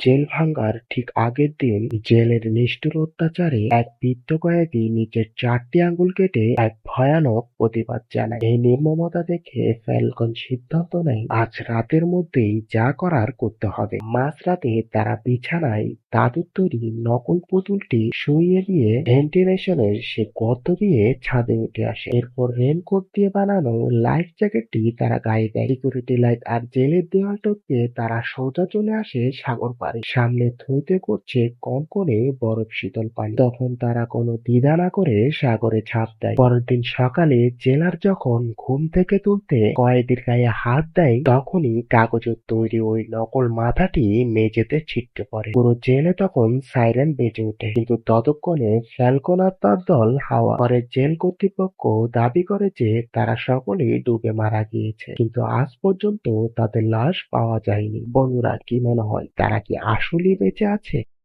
Jail ভাঙার ঠিক আগের দিন জেলের নিষ্ঠুর অত্যাচারে এক বৃদ্ধ কয়েদি নিজের 4টি আঙ্গুল কেটে এক ভয়ানক প্রতিবাদ জানায়। এই নির্মমতা দেখে ফ্যালকন সিদ্ধান্ত নেয় আজ রাতের মধ্যেই যা করার করতে হবে। মাঝরাতে তারা বিছানায় দাদুর তৈরি নকল পুতুলটি শুইয়ে দিয়ে ভেন্টিলেশনের সে গর্ত দিয়ে ছাদে উঠে আসে। এরপর রেনকোট দিয়ে বানানো লাইফ জ্যাকেটটি তারা গায়ে দেয়। সিকিউরিটি লাইট আর জেলের দেওয়াল টপকে তারা সোজা চলে আসে সাগর পাড়ে। সামনে থইতে করছে কনকনে বরফ শীতল পানি। তখন তারা কোনো দ্বিধা না করে সাগরে ঝাঁপ দেয়। পরের দিন সকালে জেলার যখন ঘুম থেকে তুলতে কয়েদির গায়ে হাত দেয়, তখনই কাগজের তৈরি ওই নকল মাথাটি মেঝেতে ছিটকে পড়ে। পুরো জেলে তখন সাইরেন বেজে ওঠে, কিন্তু ততক্ষণে ফ্যালকন আর তার দল হাওয়া। পরে জেল কর্তৃপক্ষ দাবি করে যে তারা সকলেই ডুবে মারা গিয়েছে, কিন্তু আজ পর্যন্ত তাদের লাশ পাওয়া যায়নি। বন্ধুরা, কি মনে হয় তারা কি আসলেই বেঁচে আছে?